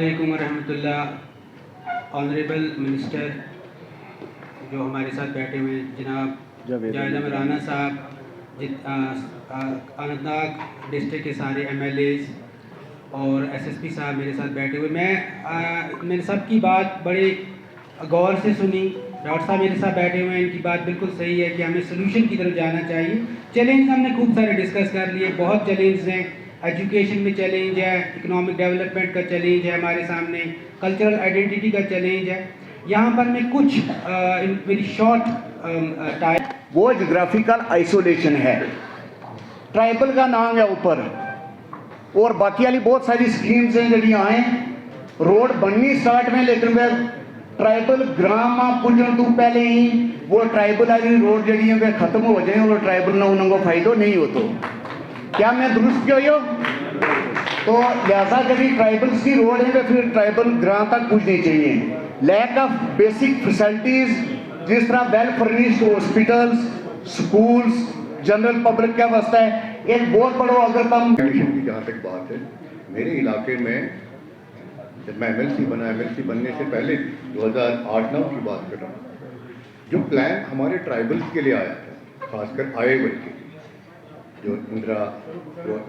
अस्सलामुअलैकुम वरहमतुल्लाह। Honourable minister जो हमारे साथ बैठे हुए हैं, जनाब जावेद अहमद राना साहब, अनंतनाग डिस्ट्रिक्ट के सारे MLAs और SSP साहब मेरे साथ बैठे हुए। मैंने सबकी बात बड़े गौर से सुनी। डॉक्टर साहब मेरे साथ बैठे हुए हैं, इनकी बात बिल्कुल सही है कि हमें सोल्यूशन की तरफ जाना चाहिए। चैलेंज हमने खूब सारे डिस्कस कर लिए, बहुत चैलेंज हैं। एजुकेशन में चैलेंज है, इकोनॉमिक डेवलपमेंट का चैलेंज है हमारे सामने, कल्चरल आइडेंटिटी का चैलेंज है। यहाँ पर मैं कुछ वेरी शॉर्ट टाइम, वो जोग्राफिकल आइसोलेशन है, ट्राइबल का नाम है ऊपर, और बाकी वाली बहुत सारी स्कीम्स हैं जी आए रोड बननी स्टार्ट में, लेकिन वह ट्राइबल ग्राम पुजन तो पहले ही वो ट्राइबल वाली रोड जी है खत्म हो जाए और ट्राइबल ना उनको फायदो नहीं हो। तो क्या मैं दुरुस्त क्यों हो? तो लिहाजा जब ट्राइबल्स की रोड है तो फिर ट्राइबल ग्राम तक पूछनी चाहिए। लैक ऑफ बेसिक फैसिलिटीज जिस तरह well furnished hospitals, schools, general public का वास्ता है एक बहुत बड़ा अगर हम की जहाँ तक बात है, मेरे इलाके में जब मैं MLC बना, MLC बनने से पहले 2008-9 की बात कर रहा हूँ, जो प्लान हमारे ट्राइबल्स के लिए आया था, खासकर आएबल के लिए, जो इंदिरा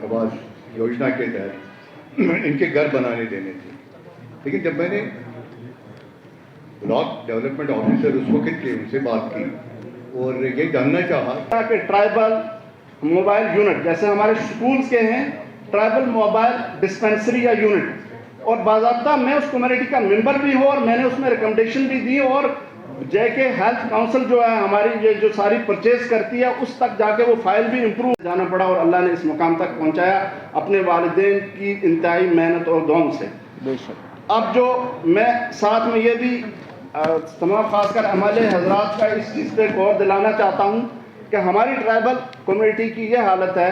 आवास योजना के तहत इनके घर बनाने देने थे। लेकिन जब मैंने ब्लॉक डेवलपमेंट ऑफिसर उस वक्त के उनसे बात की और ये जानना चाहा कि ट्राइबल मोबाइल यूनिट जैसे हमारे स्कूल्स के हैं, ट्राइबल मोबाइल डिस्पेंसरी या यूनिट, और बाज़ाब्ता मैं उस कम्युनिटी का मेंबर भी हूँ और मैंने उसमें रिकमेंडेशन भी दी, और JK हेल्थ काउंसिल जो है हमारी ये जो सारी परचेज करती है उस तक जाके वो फाइल भी इम्प्रूव जाना पड़ा, और अल्लाह ने इस मुकाम तक पहुँचाया अपने वालिदैन की इंतहाई मेहनत और दुआओं से। बेशक अब जो मैं साथ में ये भी तमाम खासकर MLA हजरात का इस चीज़ पे गौर दिलाना चाहता हूँ कि हमारी ट्राइबल कम्युनिटी की ये हालत है,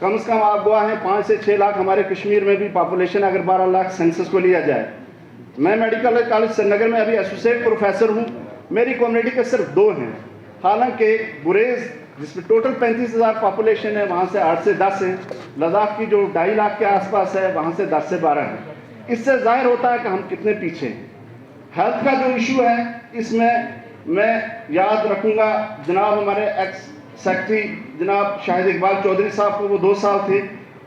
कम से कम आप गवाह हैं 5 से 6 लाख हमारे कश्मीर में भी पॉपुलेशन अगर 12 लाख सेंसस को लिया जाए। मैं मेडिकल कॉलेज श्रीनगर में अभी एसोसिएट प्रोफेसर हूँ, मेरी कम्युनिटी के सिर्फ 2 हैं, हालांकि गुरेज जिसमें टोटल 35,000 पॉपुलेशन है वहाँ से 8 से 10 हैं, लद्दाख की जो 2.5 लाख के आसपास है वहाँ से 10 से 12 हैं। इससे जाहिर होता है कि हम कितने पीछे हैं। हेल्थ का जो इशू है इसमें मैं याद रखूँगा जनाब हमारे एक्स सेक्रेटरी जनाब शाहिद इकबाल चौधरी साहब को, वो 2 साल थे,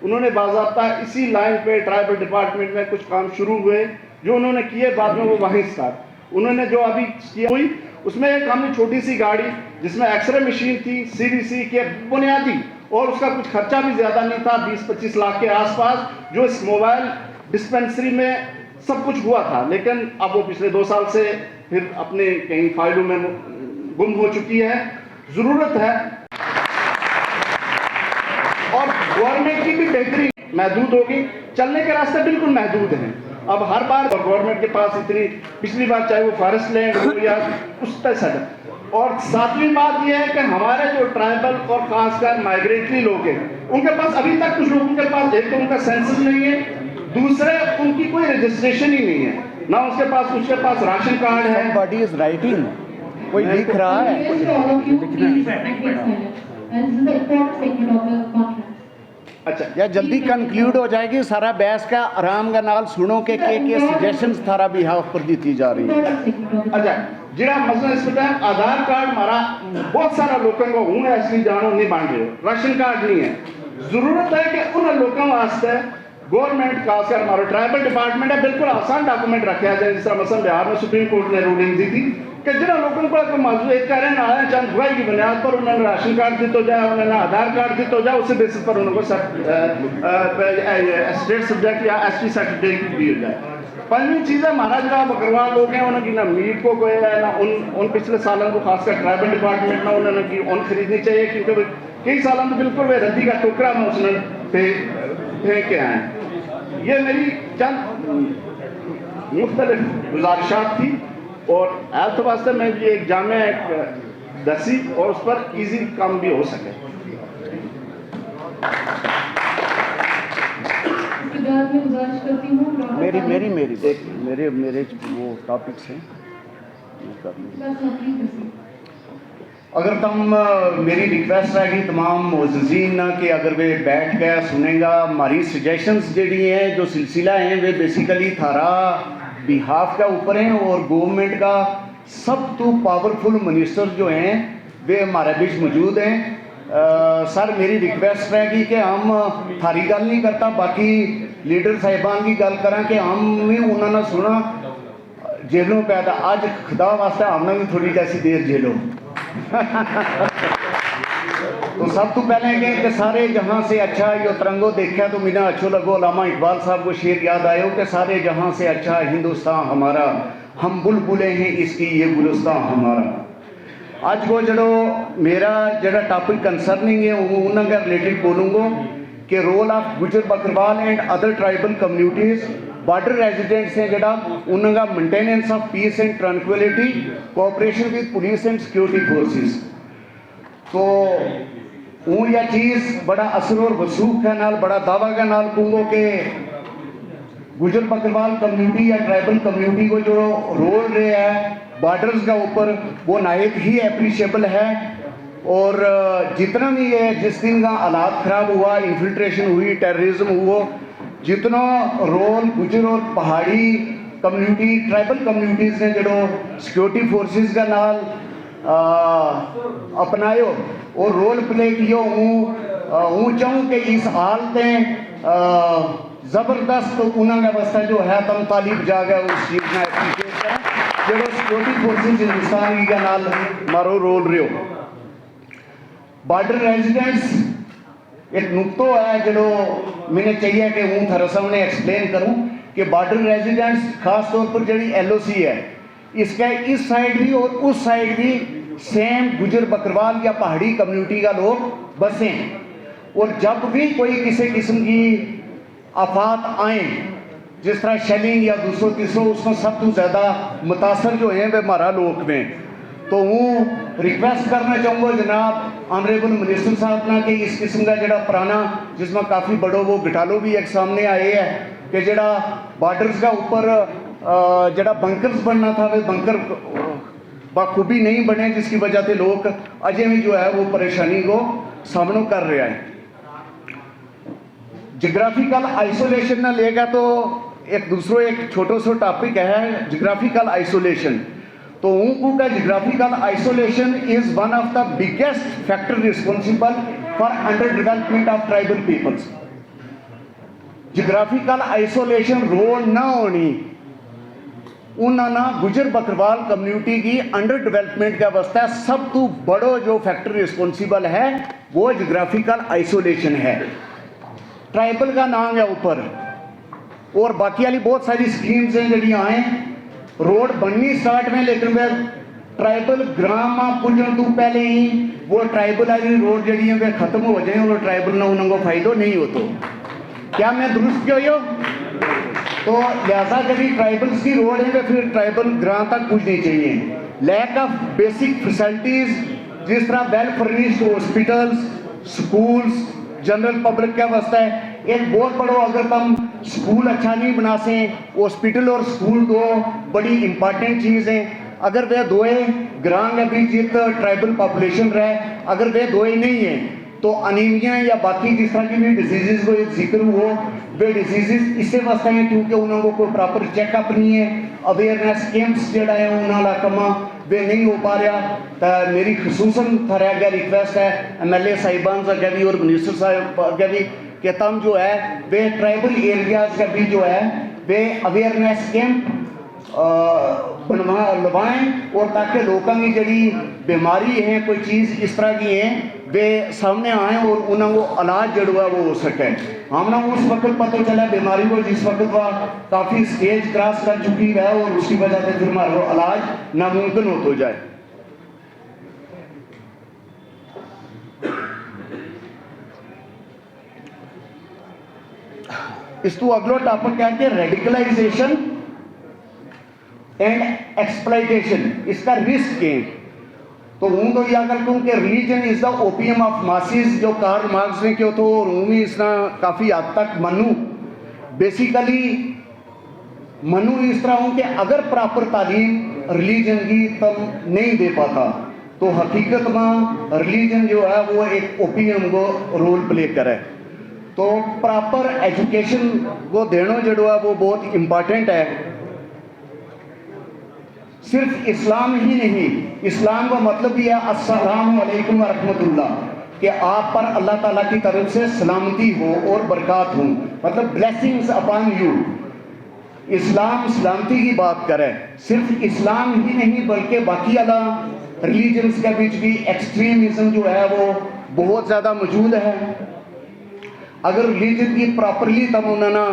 उन्होंने बाज़ाब्ता इसी लाइन पे ट्राइबल डिपार्टमेंट में कुछ काम शुरू हुए जो उन्होंने किए, बाद में वो वहीं स्टार्ट उन्होंने जो अभी किया हुई उसमें एक हमने छोटी सी गाड़ी जिसमें एक्सरे मशीन थी CDC के बुनियादी, और उसका कुछ खर्चा भी ज़्यादा नहीं था, 20-25 लाख के आसपास, जो इस मोबाइल डिस्पेंसरी में सब कुछ हुआ था। लेकिन अब वो पिछले 2 साल से फिर अपने कहीं फाइलों में गुम हो चुकी है। ज़रूरत है और गवर्नमेंट की भी बेहतरी महदूद होगी, चलने के रास्ते बिल्कुल महदूद हैं। अब हर बार गवर्नमेंट के पास इतनी, पिछली बार चाहे वो फॉरेस्ट लैंड हो या उस पर सड़क, और सातवीं बात यह है कि हमारे जो ट्राइबल और खासकर माइग्रेटरी लोग हैं उनके पास अभी तक कुछ लोगों के पास एक तो उनका सेंसस नहीं है, दूसरे उनकी कोई रजिस्ट्रेशन ही नहीं है, ना उसके पास राशन कार्ड है। बॉडी इज राइटिंग, कोई लिख रहा है। अच्छा, या जल्दी कंक्लूड हो जाएगी सारा बहस का, आराम का नाल सुनो के सजेशंस थारा भी हाफ पर दी जा रही है। अच्छा, जिहड़ा मसला इस टाइम आधार कार्ड हमारा बहुत सारा लोगों को हूँ असली जानो नहीं बन रहे, राशन कार्ड नहीं है। जरूरत है कि उन लोगों वास्ते गवर्नमेंट खासकर हमारा ट्राइबल डिपार्टमेंट है बिल्कुल आसान डॉक्यूमेंट रखा जाए, जिस तरह मसलन बिहार में सुप्रीम कोर्ट ने रूलिंग दी थी कि जिन लोगों को मौजूद एक कह रहे हैं आया चंद हुई की बुनियाद पर उन्होंने राशन कार्ड दी तो जाए, उन्होंने आधार कार्ड दी तो जाए, उसी बेसिस पर उनको स्टेट सब्जेक्ट या ST सर्टिफिकेट दी जाए। 5वीं चीज़ है हमारा जो बकरवाल लोग हैं उन्होंने ना मीट को कोई है ना उन पिछले सालों को खासकर ट्राइबल डिपार्टमेंट में उन्होंने की उन खरीदनी चाहिए, क्योंकि कई सालों में बिल्कुल वे रद्दी का टुकड़ा में उसने फेंक के आए। ये मेरी चंद मुख्तलिफ गुजारिशात थी, और हेल्थ वास्ते मैं भी एक जामे एक दसी और उस पर इजी काम भी हो सके। मेरे वो टॉपिक्स हैं, मैं कर लूँगा। अगर तुम मेरी रिक्वेस्ट रहेगी तमाम मोअज़्ज़ीन ना कि अगर वे बैठ के सुनेगा हमारी सजेशंस जी हैं जो सिलसिला हैं वे बेसिकली थारा बिहाफ का ऊपर हैं और गवर्नमेंट का सब तो पावरफुल मिनिस्टर जो हैं वे हमारे बीच मौजूद हैं। सर मेरी रिक्वेस्ट रहेगी कि हम थारी गल नहीं करता बाकी लीडर साहिबान की गल करा कि हम भी उन्होंने सुना जेलों पैदा अज खुदा वास्ते हमने भी थोड़ी जैसी देर जेलो तो सब तो पहले कि सारे जहां से अच्छा यो तिरंगो देखा तो मीना अच्छो लगो। अल्लामा इकबाल साहब को शेर याद आयो कि सारे जहां से अच्छा हिंदुस्तान हमारा, हम बुलबुले हैं इसकी ये गुलिस्तान हमारा। आज को जड़ो मेरा जड़ा टॉपिक कंसर्निंग है उनके रिलेटेड बोलूँगा कि role of Gujjar Bakarwal and other tribal communities border residents हैं जड़ा उनका maintenance of peace and tranquillity cooperation with police and security forces. तो वो यह चीज़ बड़ा असर और वसूख के नाल बड़ा दावा के नाल कहूँगा कि गुजर बकरवाल कम्युनिटी या ट्राइबल कम्युनिटी को जो रोल रहे है बॉर्डर्स का ऊपर वो नायत ही अप्रिशिएबल है। और जितना भी है जिस दिन का हालात ख़राब हुआ, इन्फिल्ट्रेशन हुई, टेररिज्म हुआ, जितना रोल गुजर और पहाड़ी कम्युनिटी ट्राइबल कम्युनिटीज़ ने जो सिक्योरिटी फोर्सेस का नाल अपनायो और रोल प्ले किया हूँ चाहूँ कि इस हालतें ज़बरदस्त उन्होंने अवस्था जो है तम तालीब जा गया उस चीज़ में एप्रीशिएट करें जो सिक्योरिटी फोर्सेस हिंदुस्तान के नाल मारो रोल रहे हो। बॉर्डर रेजिडेंट्स एक नुक्तो है जो मैंने चाहिए कि हूँ थारे सामने एक्सप्लेन करूँ कि बॉर्डर रेजिडेंट्स खास तौर पर जी LOC है इसका इस साइड भी और उस साइड भी सेम गुजर बकरवाल या पहाड़ी कम्युनिटी का लोग बसे और जब भी कोई किसी किस्म की आफात आए जिस तरह शेलिंग या दूसरों तीसरों उसमें सब तो ज़्यादा मुतासर जो हैं वे हमारा लोग में। तो हूँ रिक्वेस्ट करना चाहूँगा जनाब ऑनरेबल मिनिस्टर साहब ना कि इस किस्म का जड़ा पुराना जिसमें काफ़ी बड़ो वो घटालो भी एक सामने आए है कि जड़ा बॉर्डर्स का ऊपर जड़ा बंकर्स बनना था वे बंकर बखूबी नहीं बने जिसकी वजह से लोग अजय भी जो है वो परेशानी को सामना कर रहे हैं। जियोग्राफिकल आइसोलेशन ना लेगा तो एक दूसरो एक छोटो सो टॉपिक है जियोग्राफिकल आइसोलेशन। तो उनका geographical isolation is one of the biggest factor responsible for underdevelopment of tribal peoples. Geographical isolation role ना होनी उन्होंने गुजर बकरवाल कम्युनिटी की अंडर डेवलपमेंट का अवस्था सब तो बड़ो जो फैक्टर रिस्पॉन्सिबल है वो जियोग्राफिकल आइसोलेशन है। ट्राइबल का नाम है ऊपर और बाकी वाली बहुत सारी स्कीम्स हैं जी आए रोड बननी स्टार्ट में लेकिन वे ट्राइबल ग्राम पुजन तो पहले ही वो ट्राइबल वाली रोड जी है वे खत्म हो जाए और ट्राइबल ना उनको फायदो नहीं हो। तो क्या मैं दुरुस्त क्यों हो तो लिहाजा जब ट्राइबल्स की रोड है तो फिर ट्राइबल ग्राम तक पूछनी चाहिए। लैक ऑफ बेसिक फैसिलिटीज जिस तरह well furnished hospitals schools general public का वास्ता है एक बहुत बड़ो अगर तुम स्कूल अच्छा नहीं बना से हॉस्पिटल और स्कूल दो बड़ी इंपॉर्टेंट चीज़ हैं। अगर वे दोए ग्राम में भी जित ट्राइबल पॉपुलेशन रहे अगर वे दोए नहीं हैं तो अनीमिया या बाकी जिस तरह की भी डिजीज़ को एक जिक्र हो वे डिजीज़ इससे वास्ते हैं क्योंकि उन्होंने कोई प्रॉपर चेकअप नहीं है अवेयरनेस कैंप्स जोड़ा है उन्होंने कमा वे नहीं हो पा रहा। तो मेरी खसूसन थारे अगर रिक्वेस्ट है MLA साहिबान अगे भी और मिनिस्टर साहब अगे भी कि तम जो है वे ट्राइबल एरियाज का भी जो है वे अवेयरनेस कैंप लगवाएं और ताकि लोगों की जड़ी बीमारी है कोई चीज़ इस तरह की है वे सामने आए और उन्होंने वो इलाज जड़ा है वो हो सके। हमने उस वक्त पता चला बीमारी को जिस वक्त वह काफ़ी स्टेज क्रॉस कर चुकी है और उसकी वजह से फिर हमारा इलाज नामुमकिन हो जाए। इस तो अगला टॉपिक क्या है रेडिकलाइजेशन एंड एक्सप्लॉइटेशन इसका रिस्क है। तो हूँ तो यह कर कहूँ कि religion is the opium of masses जो कार्ल मार्क्स ने क्यों तो और हूँ भी इसना काफ़ी हद तक मनू बेसिकली मनू इस तरह हूँ कि अगर प्रॉपर तालीम रिलीजन की तब नहीं दे पाता तो हकीकत में रिलीजन जो है वो एक ओपीएम को रोल प्ले करे। तो प्रॉपर एजुकेशन को देना जो है वो बहुत इम्पॉर्टेंट है। सिर्फ इस्लाम ही नहीं, इस्लाम का मतलब भी है अस्सलाम वालेकुम व रहमतुल्लाह, कि आप पर अल्लाह ताला की तरफ से सलामती हो और बरकत हो, मतलब ब्लेसिंग्स अपॉन यू। इस्लाम सलामती की बात करे। सिर्फ इस्लाम ही नहीं बल्कि बाकी अल्लाह रिलीजन्स के बीच भी एक्सट्रीमिज्म जो है वो बहुत ज़्यादा मौजूद है। अगर रिलीजन की प्रॉपरली तम उन्होंने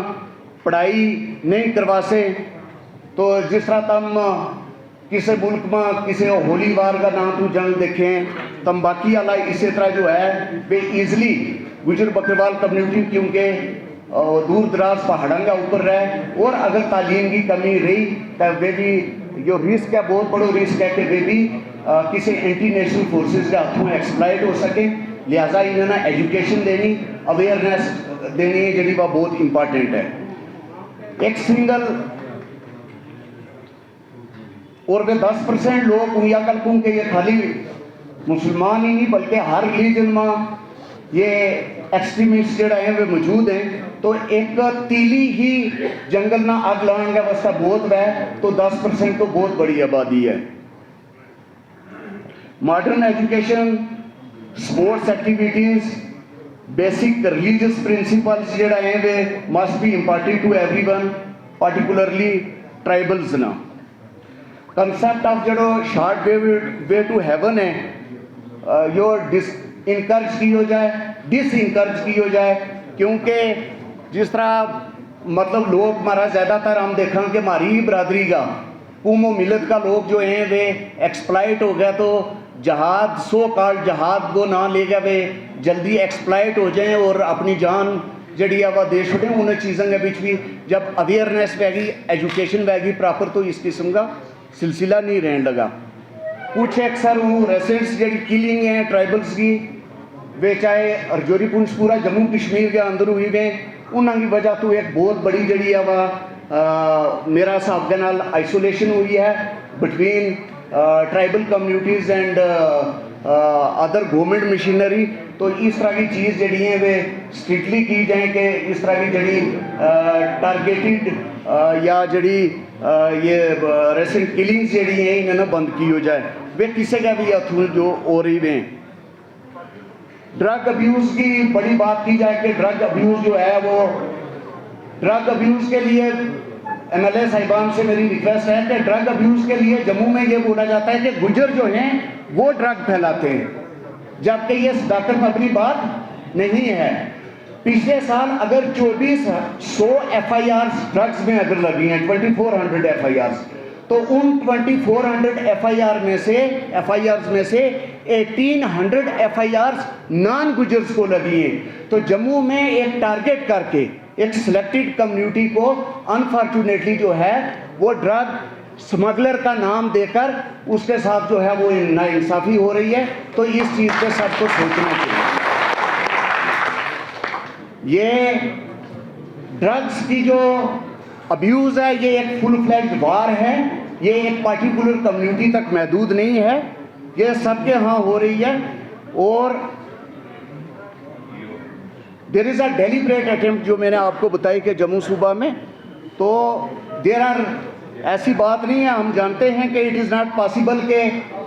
पढ़ाई नहीं करवा से, तो जिस तरह तम किसी मुल्क में किसी होली वार का नाम तू जंग देखें, तम बाकी वाला इसी तरह जो है वे ईजली गुजर बकरवाल कम्युनिटी क्योंकि दूर दराज पहाड़ों का ऊपर रहे, और अगर तालीम की कमी रही तो वे भी जो रिस्क है बहुत बड़ा रिस्क है कि वे भी किसी एंटी नेशनल फोर्सेस के हाथों एक्सप्लॉइट हो सके। लिहाजा इन्होंने एजुकेशन देनी, अवेयरनेस देनी जी वह बहुत इंपॉर्टेंट है। एक सिंगल और वे 10% लोग उंगलियां कल कहूँ कि ये खाली मुसलमान ही नहीं बल्कि हर रिलीजन में ये एक्सट्रीमिस्ट जो है वे मौजूद हैं। तो एक तीली ही जंगल ना आग लगाने का वास्ता बहुत है, तो 10% तो बहुत बड़ी आबादी है। Modern education, sports activities, basic religious principles जो है we must be important to everyone, particularly tribals ना। कंसेप्ट ऑफ जो शॉर्ट वे टू हेवन है यो इनकरेज की हो जाए, डिस इनकरेज की हो जाए, क्योंकि जिस तरह मतलब लोग हमारा ज़्यादातर हम देखें कि हमारी ही बरादरी का कुमो मिलत का लोग जो हैं वे एक्सप्लाइट हो गया, तो जहाद सो कॉल्ड जहाद को ना ले गया वे जल्दी एक्सप्लाइट हो जाएं और अपनी जान जड़ी वह दे छोड़ें। उन चीज़ों के बीच भी जब अवेयरनेस पैगी, एजुकेशन पैगी प्रॉपर, तो इस किस्म का सिलसिला नहीं रहने लगा। कुछ अक्सर वो रेसेंट्स जड़ी किलिंग है ट्राइबल्स की, वे चाहे रजौरी पुंछ पूरा जम्मू कश्मीर के अंदर हुई वे, उन्होंने की वजह तो एक बहुत बड़ी जड़ी है वह मेरा हिसाब के नाल आइसोलेशन हुई है between tribal communities and other government machinery. तो इस तरह की चीज़ जड़ी है वे स्ट्रिक्टली की जाए कि इस तरह की जड़ी टारगेटेड या जड़ी ये रेसेंट किलिंग्स जड़ी हैं इन्होंने बंद की हो जाए, वे किसी का भी अथू जो हो रही वे। ड्रग अब्यूज़ की बड़ी बात की जाए कि ड्रग अब्यूज़ जो है वो ड्रग अब्यूज़ के लिए MLA साहिबान से मेरी रिक्वेस्ट है कि ड्रग अब्यूज़ के लिए जम्मू में ये बोला जाता है कि गुजर जो हैं वो ड्रग फैलाते हैं, जबकि ये सदाकत में अपनी बात नहीं है। पिछले साल अगर 2400 FIRs ड्रग्स में अगर लगी हैं, 2400 FIRs, तो उन 2400 FIRs में से 1800 FIRs नॉन गुजर्स को लगी हैं। तो जम्मू में एक टारगेट करके एक सिलेक्टेड कम्युनिटी को अनफॉर्चुनेटली जो है वो ड्रग स्मगलर का नाम देकर उसके साथ जो है वो नाइंसाफ़ी हो रही है। तो इस चीज़ पे सबको सोचना चाहिए। ये ड्रग्स की जो अब्यूज़ है ये एक फुल फ्लैज्ड वार है, ये एक पार्टिकुलर कम्युनिटी तक महदूद नहीं है, ये सबके यहाँ हो रही है। और there is a deliberate attempt जो मैंने आपको बताई कि जम्मू सूबा में, तो देयर आर ऐसी बात नहीं है, हम जानते हैं कि इट इज़ नॉट पॉसिबल कि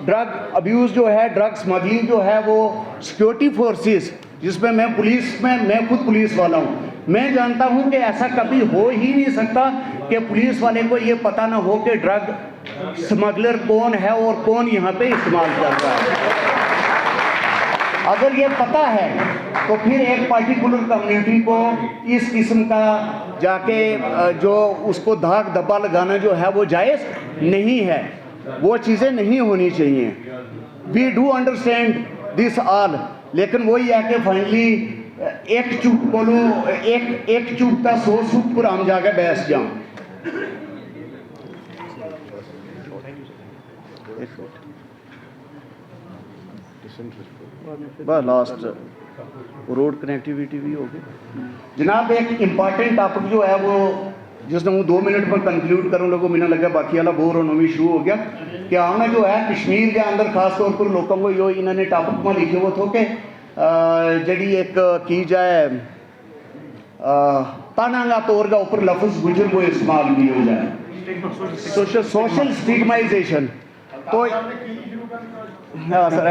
ड्रग अब्यूज़ जो है, ड्रग स्मगलिंग जो है वो सिक्योरिटी फोर्सेस, जिसमें मैं खुद पुलिस वाला हूँ, मैं जानता हूँ कि ऐसा कभी हो ही नहीं सकता कि पुलिस वाले को ये पता ना हो कि ड्रग स्मगलर कौन है और कौन यहाँ पे इस्तेमाल कर रहा है। अगर ये पता है तो फिर एक पार्टिकुलर कम्युनिटी को इस किस्म का जाके जो उसको धाक धब्बा लगाना जो है वो जायज़ नहीं है, वो चीज़ें नहीं होनी चाहिए। We do understand this all, लेकिन वही है कि फाइनली एक चुप बोलो, एक चुप का 100 सूप पर हम जाके बैठ जाऊँ। बस लास्ट रोड कनेक्टिविटी भी होगी जनाब। एक इम्पॉर्टेंट टॉपिक जो है वो जिसने हूँ 2 मिनट में कंक्लूड करूँ लोगों मैंने लगा बाकी वाला बोर होना भी शुरू हो गया कि हमने जो है कश्मीर के अंदर खास तौर पर लोगों को यो इन्होंने टॉपिक में लिखे हुए थे कि जड़ी एक की जाए तानांगा तौर का ऊपर लफ्ज़ गुजर को इस्तेमाल की हो जाए सोशल स्टिग्माइजेशन तो हाँ सर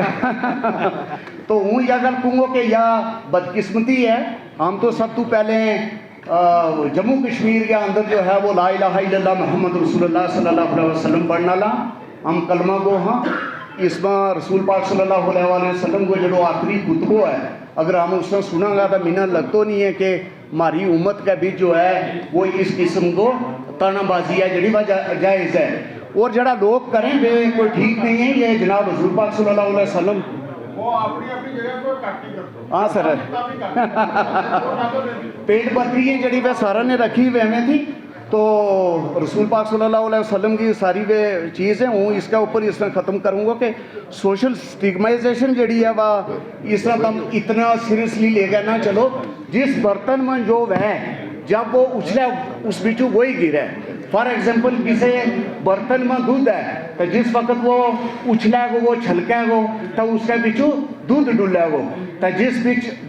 तो हूँ यह गल कहूँगा कि यह बदकिस्मती है। हम तो सब तो पहले जम्मू कश्मीर के अंदर जो है वो ला इलाहा इल्लल्लाह मुहम्मद रसूलुल्लाह सल्लल्लाहु अलैहि वसल्लम पढ़ना ला हम कलमा गो हाँ इसमें रसूल पाक सल्लल्लाहु अलैहि वसल्लम को जो आखिरी खुतबो है अगर हम उसने सुनागा तो मिना लगता नहीं है कि हमारी उम्मत का भी जो है वो इस किस्म को तानाबाजी है जड़ी वह जायज़ है और जरा लोग करें वे कोई ठीक नहीं है। ये जनाब रसूल पाक सल्लल्लाहु अलैहि वसल्लम वो अपनी जगह को काटी करते हाँ सर पेट पथरी जड़ी वह सारा ने रखी हुए में थी तो रसूल पाक सल्लल्लाहु अलैहि वसल्लम की सारी वे चीज़ है हूँ इसका ऊपर इसमें ख़त्म करूँगा कि सोशल स्टिग्माइजेशन जड़ी है वह इस तरह तुम इतना सीरियसली ले गए ना चलो जिस बर्तन में जो वह जब वो उछला उस बिचू वही गिरे फॉर एग्जाम्पल किसी बर्तन में दूध है तो जिस वक्त वो उछलेगो वो छलकेगो तो उसके बिचू दूध डुलेगो तो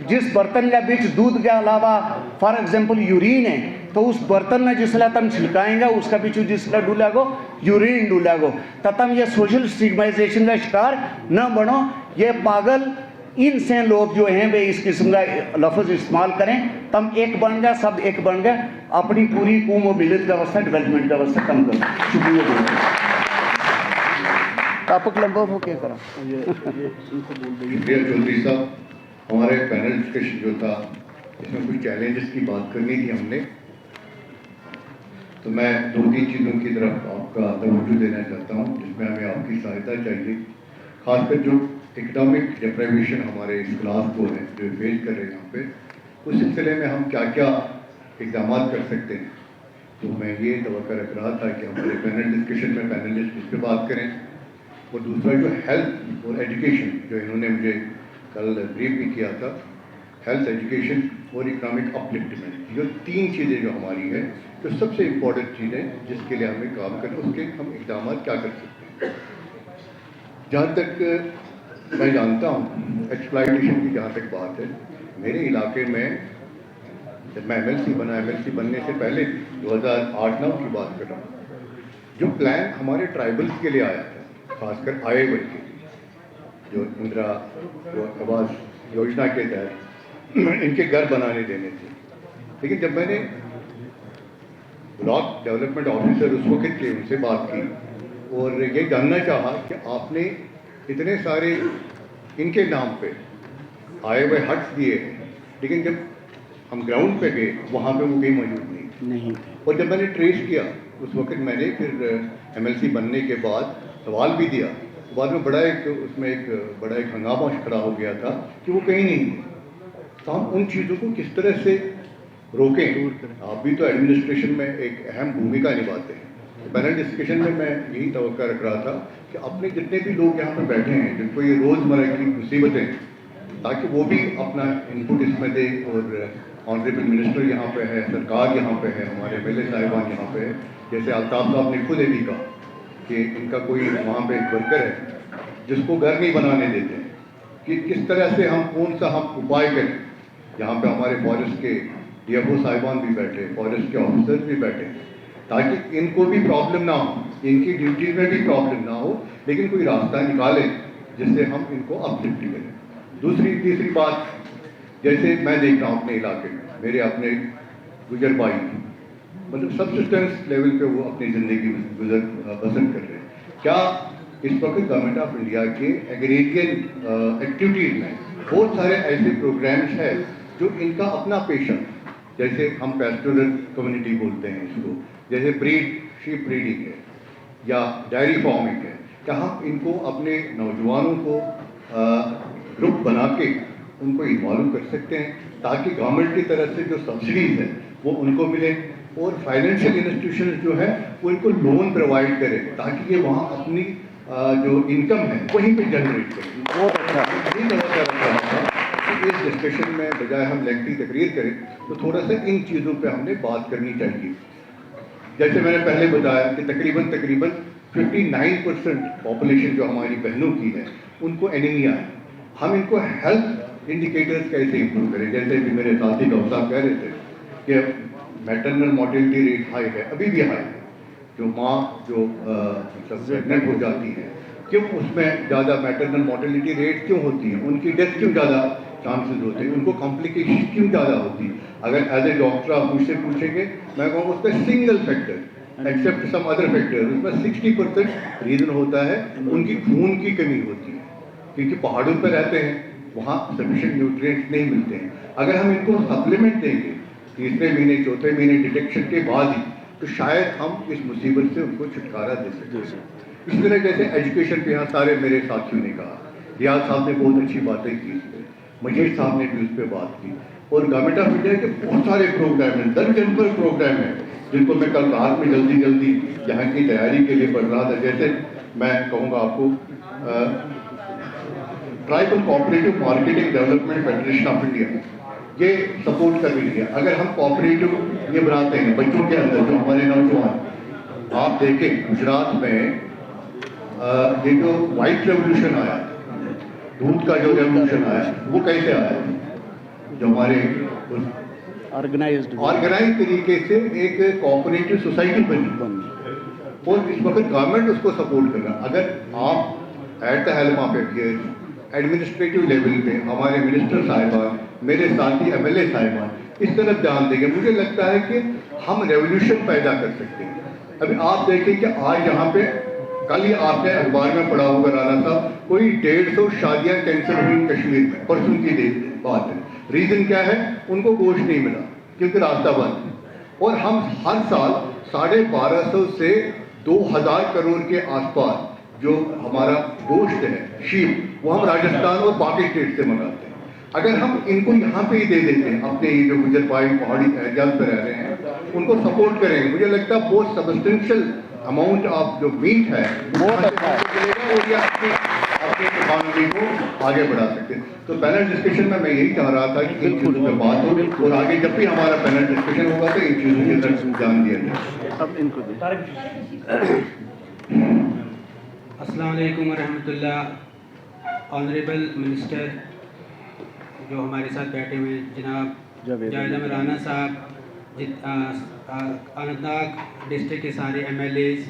जिस बर्तन के बीच दूध के अलावा फॉर एग्जाम्पल यूरिन है तो उस बर्तन में जिसला तुम छिलकाएंगे उसका बिचू जिसला डुलेगो यूरिन डुलेगो तो तुम ये सोशल स्टिग्माइजेशन का शिकार न बनो। ये पागल इनसे लोग जो हैं वे इस किस्म का लफ्ज़ इस्तेमाल करें तम एक बन गया सब एक बन गए अपनी पूरी कोमोबिलिटी का अवस्था डेवलपमेंट का अवस्था कम करो। शुक्रिया टॉपिक लंबा हो क्या करा शुक्रिया चौधरी साहब। हमारे पैनल डिस्कशन जो था इसमें कुछ चैलेंजेस की बात करनी थी हमने तो मैं 2-3 चीज़ों की तरफ आपका तवज्जो देना चाहता हूँ जिसमें हमें आपकी सहायता चाहिए। खासकर जो इकनॉमिक डिप्राइवेशन हमारे इस क्लास को है जो फेस कर रहे हैं यहाँ पे उस सिलसिले में हम क्या क्या इकदाम कर सकते हैं। तो मैं ये तवक्का रख रहा था कि हमारे पैनल डिस्कशन में पैनलिस्ट इस पर बात करें और दूसरा जो हेल्थ और एजुकेशन जो इन्होंने मुझे कल ब्रीफ भी किया था हेल्थ एजुकेशन और इकनॉमिक अपलिफ्टमेंट जो 3 चीज़ें जो हमारी है जो सबसे इम्पोर्टेंट चीज़ है जिसके लिए हमें काम करें उसके हम इकदाम क्या कर सकते हैं। जहाँ तक मैं जानता हूँ एक्सप्लॉयटेशन की जहाँ तक बात है मेरे इलाके में जब मैं MLC बना MLC बनने से पहले 2008-9 की बात कर रहा हूँ जो प्लान हमारे ट्राइबल्स के लिए आया था खासकर IIB के लिए जो इंदिरा आवास योजना के तहत इनके घर बनाने देने थे। लेकिन जब मैंने ब्लॉक डेवलपमेंट ऑफिसर उस वक्त के उनसे बात की और ये जानना चाहा कि आपने इतने सारे इनके नाम पे आए हुए हट्स दिए हैं लेकिन जब हम ग्राउंड पे गए वहाँ पे वो कहीं मौजूद नहीं और जब मैंने ट्रेस किया उस वक्त मैंने फिर MLC बनने के बाद सवाल भी दिया तो बाद में बड़ा एक हंगामा खड़ा हो गया था कि वो कहीं नहीं है। तो हम उन चीज़ों को किस तरह से रोकें। आप भी तो एडमिनिस्ट्रेशन में एक अहम भूमिका निभाते हैं। पैनल डिस्कशन में मैं यही तवक्का रख रहा था कि अपने जितने भी लोग यहाँ पर बैठे हैं जिनको ये रोज़मर्रा की मुसीबतें ताकि वो भी अपना इनपुट इसमें दें और ऑनरेबल मिनिस्टर यहाँ पे है सरकार यहाँ पे है हमारे MLA साहिबान यहाँ पे है जैसे अल्ताफ साहब ने खुद ये भी कहा कि इनका कोई वहाँ पे एक वर्कर है जिसको घर नहीं बनाने देते हैं कि किस तरह से कौन सा हम उपाय करें। यहाँ पे हमारे फॉरेस्ट के DFO साहिबान भी बैठे फॉरेस्ट के ऑफिसर्स भी बैठे ताकि इनको भी प्रॉब्लम ना हो इनकी ड्यूटीज में भी प्रॉब्लम ना हो लेकिन कोई रास्ता निकालें जिससे हम इनको अपलिफ्ट करें। तीसरी बात जैसे मैं देख रहा हूँ अपने इलाके में मेरे अपने गुजर भाई मतलब सबसिस्टेंस लेवल पे वो अपनी ज़िंदगी बसर कर रहे हैं। क्या इस वक्त गवर्नमेंट ऑफ इंडिया के एग्रीरियन एक्टिविटीज़ में बहुत सारे ऐसे प्रोग्राम्स हैं जो इनका अपना पेशा जैसे हम पेस्टोरल कम्युनिटी बोलते हैं इसको जैसे शीप ब्रीडिंग है या डायरी फार्मिंग है क्या हम इनको अपने नौजवानों को ग्रुप बना के उनको इन्वॉल्व कर सकते हैं ताकि गवर्नमेंट की तरफ से जो सब्सिडीज़ है वो उनको मिले और फाइनेंशियल इंस्टीट्यूशन जो है वो इनको लोन प्रोवाइड करें ताकि ये वहाँ अपनी जो इनकम है वहीं पे जनरेट करें। बहुत अच्छा यही तवज्जो इस डिस्कशन में बजाय हम लेक्चर तकरीर करें तो थोड़ा सा इन चीज़ों पे हमने बात करनी चाहिए। जैसे मैंने पहले बताया कि तकरीबन 59% पॉपुलेशन जो हमारी बहनों की है उनको एनीमिया है। हम इनको हेल्थ इंडिकेटर्स कैसे इंप्रूव करें? जैसे कि मेरे साथी डॉक्टर साहब कह रहे थे कि मैटरनल मोर्टेलिटी रेट हाई है, अभी भी हाई है। जो माँ जो प्रेगनेंट हो जाती है, क्यों उसमें ज़्यादा मैटरनल मोर्टेलिटी रेट क्यों होती है? उनकी डेथ क्यों ज़्यादा चांसेस होते हैं? उनको कॉम्प्लिकेशन क्यों ज़्यादा होती है? अगर एज ए डॉक्टर आप मुझसे पूछेंगे, मैं कहूँगा उसका single factor except some other factor, उसमें 60% रीज़न होता है उनकी खून की कमी होती है, क्योंकि पहाड़ों पर रहते हैं, वहाँ सफिशिएंट न्यूट्रिएंट्स नहीं मिलते हैं। अगर हम इनको सप्लीमेंट देंगे तीसरे महीने चौथे महीने डिटेक्शन के बाद ही, तो शायद हम इस मुसीबत से उनको छुटकारा दे सकते। इस तरह जैसे एजुकेशन पे यहाँ सारे मेरे साथियों ने कहा, रियाज साहब ने बहुत अच्छी बातें की, मजीद साहब ने भी उस पर बात की, और गवर्नमेंट ऑफ इंडिया के बहुत सारे प्रोग्राम हैं, दर्जन पर प्रोग्राम हैं, जिनको मैं कल रात में जल्दी यहाँ की तैयारी के लिए पढ़ रहा था। जैसे मैं कहूँगा आपको tribal cooperative marketing development federation of India ये सपोर्ट कर रही है। अगर हम कोऑपरेटिव ये बनाते हैं बच्चों के अंदर, जो हमारे नौजवान, आप देखें गुजरात में ये जो वाइट रेवोल्यूशन आया, दूध का जो रेवोल्यूशन आया, वो कैसे आया? जो हमारे ऑर्गेनाइज तरीके से एक कोऑपरेटिव सोसाइटी बनी, और इस वक्त गवर्नमेंट उसको सपोर्ट कर रहा है। अगर आप at the helm of affairs administrative level पे हमारे मिनिस्टर साहिबान, मेरे साथी एमएलए साहिबान इस तरफ ध्यान देंगे, मुझे लगता है कि हम रेवोल्यूशन पैदा कर सकते हैं। अभी आप देखें कि आज यहाँ पे, कल ही आपने अखबार में पढ़ा होगा राणा साहब, कोई 150 शादियाँ कैंसिल हुई कश्मीर में, परसों की बात है। रीज़न क्या है? उनको गोश्त नहीं मिला क्योंकि रास्ता बंद है। और हम हर साल 1250 से 2000 करोड़ के आसपास जो हमारा गोश्त है, शीप, वो हम राजस्थान और बाकी स्टेट से मंगाते हैं। अगर हम इनको यहाँ पे ही दे देते हैं, अपने ये जो गुजर पाई पहाड़ी एरियाज पर रह रहे हैं, उनको सपोर्ट करेंगे, मुझे लगता है बहुत सब्सटेंशियल अमाउंट ऑफ जो मीट है बहुत अच्छा है, और ये अपनी इकोनॉमी को आगे बढ़ा सकते हैं। तो पैनल डिस्कशन में मैं यही चाह रहा था कि इन चीज़ों पर बात हो, और आगे जब भी हमारा पैनल डिस्कशन होगा तो इन चीज़ों की तरफ ध्यान दिया जाए। अब इनको अस्सलाम वालेकुम रहमतुल्लाह। ऑनरेबल मिनिस्टर जो हमारे साथ बैठे हुए हैं, जनाब जावेद अहमद राना साहब, अनंतनाग डिस्ट्रिक्ट के सारे एमएलएज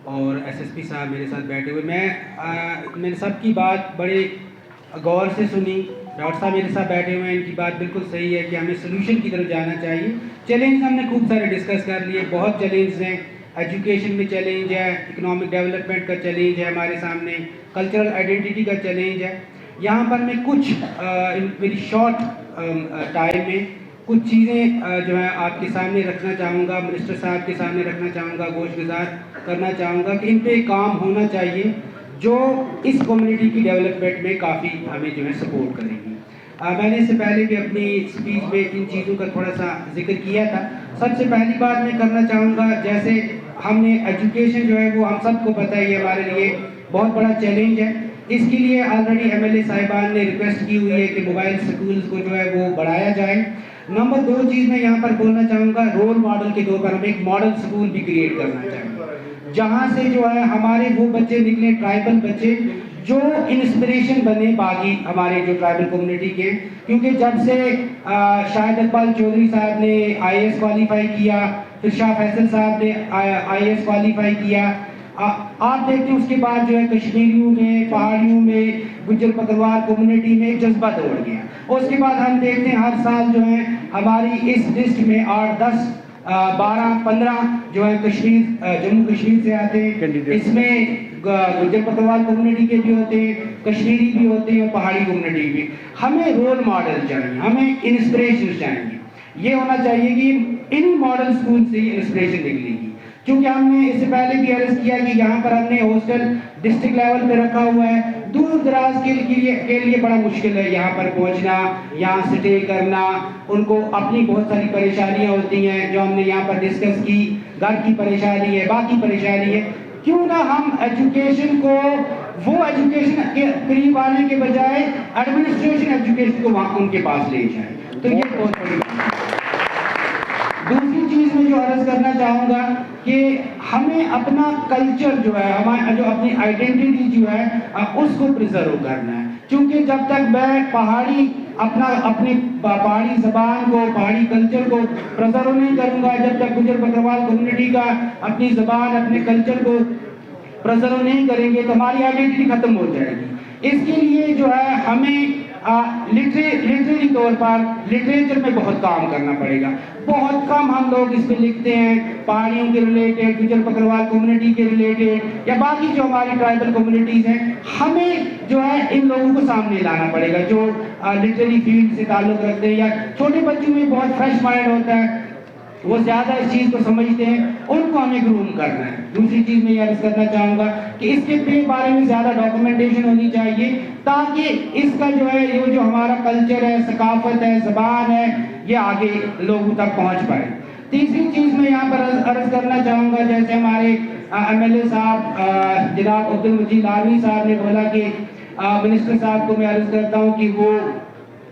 और एसएसपी साहब मेरे साथ बैठे हुए। मैंने सबकी बात बड़े गौर से सुनी। डॉक्टर साहब मेरे साथ बैठे हुए हैं, इनकी बात बिल्कुल सही है कि हमें सोल्यूशन की तरफ जाना चाहिए। चैलेंज हमने खूब सारे डिस्कस कर लिए, बहुत चैलेंज हैं। एजुकेशन में चैलेंज है, इकोनॉमिक डेवलपमेंट का चैलेंज है हमारे सामने, कल्चरल आइडेंटिटी का चैलेंज है। यहाँ पर मैं कुछ मेरी शॉर्ट टाइम में कुछ चीज़ें जो है आपके सामने रखना चाहूँगा, मिनिस्टर साहब के सामने रखना चाहूँगा, गोशगुजार करना चाहूँगा कि इन पे काम होना चाहिए जो इस कम्युनिटी की डेवलपमेंट में काफ़ी हमें जो है सपोर्ट करेंगी। मैंने इससे पहले भी अपनी स्पीच में इन चीज़ों का थोड़ा सा जिक्र किया था। सबसे पहली बात मैं करना चाहूँगा, जैसे हमने एजुकेशन जो है वो हम सबको पता ही है हमारे लिए बहुत बड़ा चैलेंज है। इसके लिए ऑलरेडी एमएलए साहिबान ने रिक्वेस्ट की हुई है कि मोबाइल स्कूल्स को जो है वो बढ़ाया जाए। नंबर 2 चीज़ मैं यहाँ पर बोलना चाहूँगा, रोल मॉडल के तौर पर हम एक मॉडल स्कूल भी क्रिएट करना चाहेंगे, जहाँ से जो है हमारे वो बच्चे निकले, ट्राइबल बच्चे जो इंस्पिरेशन बने बाकी हमारे जो ट्राइबल कम्युनिटी के। क्योंकि जब से शाहिद इकबाल चौधरी साहब ने आईएएस क्वालिफाई किया, फिर शाह फैसल साहब ने आईएएस क्वालिफाई किया, आप देखते हैं उसके बाद जो है कश्मीरियों में, पहाड़ियों में, गुज्जर बकरवाल कम्युनिटी में एक जज्बा दौड़ गया। और उसके बाद हम देखते हैं हर साल जो है हमारी इस लिस्ट में 8, 10, 12, 15 जो है कश्मीर, जम्मू कश्मीर से आते हैं। इसमें गुज्जर बकरवाल कम्युनिटी के भी होते हैं, कश्मीरी भी होते हैं और पहाड़ी कम्युनिटी भी। हमें रोल मॉडल चाहिए, हमें इंस्पिरेशन चाहिए। ये होना चाहिए कि इन मॉडल स्कूल से इंस्पिरेशन निकलेगी। क्योंकि हमने इससे पहले भी अर्ज किया कि यहाँ पर हमने हॉस्टल डिस्ट्रिक्ट लेवल पे रखा हुआ है, दूर दराज के लिए बड़ा मुश्किल है यहाँ पर पहुँचना, यहाँ स्टे करना। उनको अपनी बहुत सारी परेशानियाँ होती हैं जो हमने यहाँ पर डिस्कस की, घर की परेशानी है, बाकी परेशानी है। क्यों ना हम एजुकेशन को, वो एजुकेशन के करीब आने के बजाय एडमिनिस्ट्रेशन एजुकेशन को वहाँ उनके पास ले जाए। तो ये बहुत बड़ी बात है। दूसरी चीज़ चीज़ में जो अर्ज करना चाहूँगा कि हमें अपना कल्चर जो है, हमारा जो अपनी आइडेंटिटी जो है उसको प्रिजर्व करना है। क्योंकि जब तक मैं अपनी पहाड़ी ज़बान को, पहाड़ी कल्चर को प्रिजर्व नहीं करूँगा, जब तक गुजर बकरवाल कम्युनिटी का अपनी ज़बान, अपने कल्चर को प्रिजर्व नहीं करेंगे तो हमारी आइडेंटिटी खत्म हो जाएगी। इसके लिए जो है हमें लिटरेरी तौर पर लिटरेचर में बहुत काम करना पड़ेगा। बहुत कम हम लोग इस पे लिखते हैं पहाड़ियों के रिलेटेड, गुजर बकरवाल कम्युनिटी के रिलेटेड या बाकी जो हमारी ट्राइबल कम्युनिटीज़ हैं। हमें जो है इन लोगों को सामने लाना पड़ेगा जो लिटरेरी फील्ड से ताल्लुक़ रखते हैं, या छोटे बच्चों में बहुत फ्रेश माइंड होता है, वो ज़्यादा इस चीज़ को समझते हैं, उनको हमें ग्रूम करना है। दूसरी चीज़ मैं ये अर्ज़ करना चाहूँगा कि इसके बारे में ज़्यादा डॉक्यूमेंटेशन होनी चाहिए, ताकि इसका जो है ये जो हमारा कल्चर है, सकाफत है, ज़बान है, ये आगे लोगों तक पहुँच पाए। तीसरी चीज़ मैं यहाँ पर अर्ज़ करना चाहूँगा, जैसे हमारे MLA साहब जनाब अब्दुल मजीद आलवी साहब ने बोला कि मिनिस्टर साहब को मैं अर्ज़ करता हूँ कि वो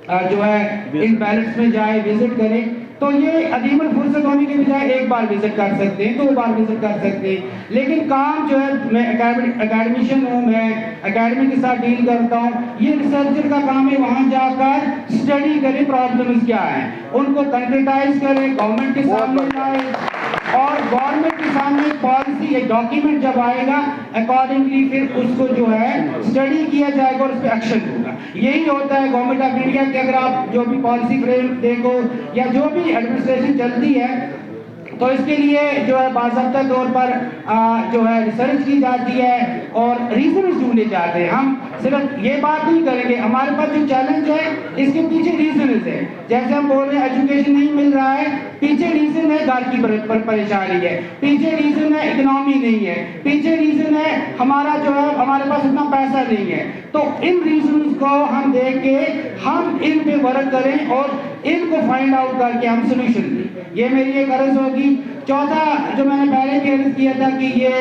जो है इन बैलेट्स में जाए, विजिट करें। तो ये अदीमल फुर्सत होने के बजाय एक बार विजिट कर सकते हैं, 2 बार विजिट कर सकते हैं, लेकिन काम जो है, मैं एकेडमिशियन हूँ, मैं एकेडमी के साथ डील करता हूँ, ये रिसर्चर का काम है वहाँ जाकर स्टडी करें प्रॉब्लम्स क्या हैं, उनको कंक्रीटाइज करें, गवर्नमेंट के सामने लाए, और गवर्नमेंट के सामने पॉलिसी एक डॉक्यूमेंट जब आएगा अकॉर्डिंगली फिर उसको जो है स्टडी किया जाएगा और उस पर एक्शन होगा। यही होता है गवर्नमेंट ऑफ इंडिया के, अगर आप जो भी पॉलिसी फ्रेम देखो या जो भी एडमिनिस्ट्रेशन चलती है, तो इसके लिए जो है बाज़ाब्ता तौर पर जो है रिसर्च की जाती है और रीजन ढूंढे जाते हैं। हम सिर्फ ये बात नहीं करेंगे, हमारे पास जो चैलेंज है इसके पीछे रीजन है। जैसे हम बोल रहे हैं एजुकेशन नहीं मिल रहा है, पीछे रीजन है घर की परेशानी है, पीछे रीजन है इकोनॉमी नहीं है, पीछे रीजन है हमारा जो है हमारे पास उतना पैसा नहीं है। तो इन रीजन को हम देख के हम इन पे वर्क करें और इनको फाइंड आउट करके हम सोल्यूशन दें, ये मेरी एक अर्ज होगी। चौथा जो मैंने पहले भी अर्ज किया था कि ये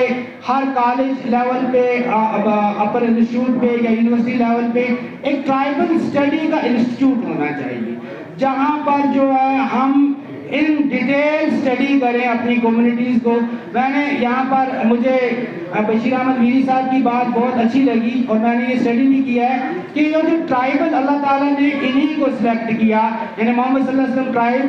हर कॉलेज लेवल पे, अपर इंस्टीट्यूट पे या यूनिवर्सिटी लेवल पे एक ट्राइबल स्टडी का इंस्टीट्यूट होना चाहिए, जहाँ पर जो है हम इन डिटेल स्टडी करें अपनी कम्युनिटीज़ को। मैंने यहाँ पर मुझे बशीर अहमद मीरी साहब की बात बहुत अच्छी लगी और मैंने ये स्टडी भी किया है कि ये जो ट्राइबल अल्लाह ताला ने इन्हीं को सिलेक्ट किया, यानी मोहम्मद सल्लल्लाहु अलैहि वसल्लम ट्राइब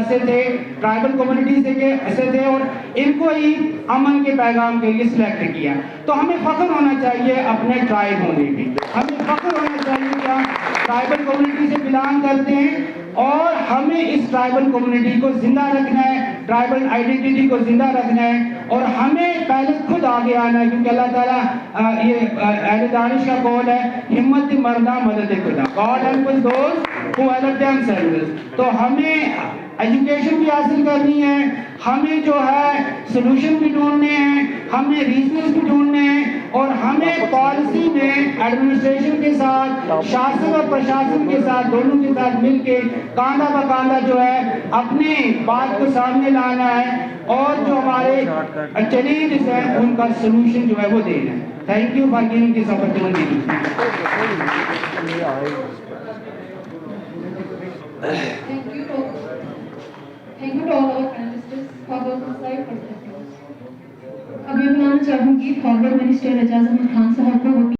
से थे, ट्राइबल कम्युनिटी से थे और इनको ही अमन के पैगाम के लिए सिलेक्ट किया। तो हमें फ़ख्र होना चाहिए अपने ट्राइब होने की, हमें फ़ख्र होना चाहिए कि हम ट्राइबल कम्युनिटी से बिलोंग करते हैं और हमें इस ट्राइबल कम्युनिटी को जिंदा रखना है, ट्राइबल आइडेंटिटी को जिंदा रखना है और हमें पहले खुद आगे आना है, क्योंकि अल्लाह ताला ये अहले दानिश का कौल है, हिम्मत मर्दा मदद खुदा, God helps those who help themselves. तो हमें एजुकेशन भी हासिल करनी है, हमें जो है सोल्यूशन भी ढूंढने हैं, हमें रीजंस भी ढूंढने हैं और हमें पॉलिसी में एडमिनिस्ट्रेशन के साथ, शासन और प्रशासन के साथ, दोनों के साथ मिलके कांधा ब कांधा जो है अपने बात को सामने लाना है और जो हमारे चैलेंजेस हैं उनका सोल्यूशन जो है वो देना है। Thank you for giving this opportunity. Thank you to all our panelists for those insight perspectives. अब मैं बुलाना चाहूंगी फॉरवर्ड मिनिस्टर एजाज अहमद खान साहब को।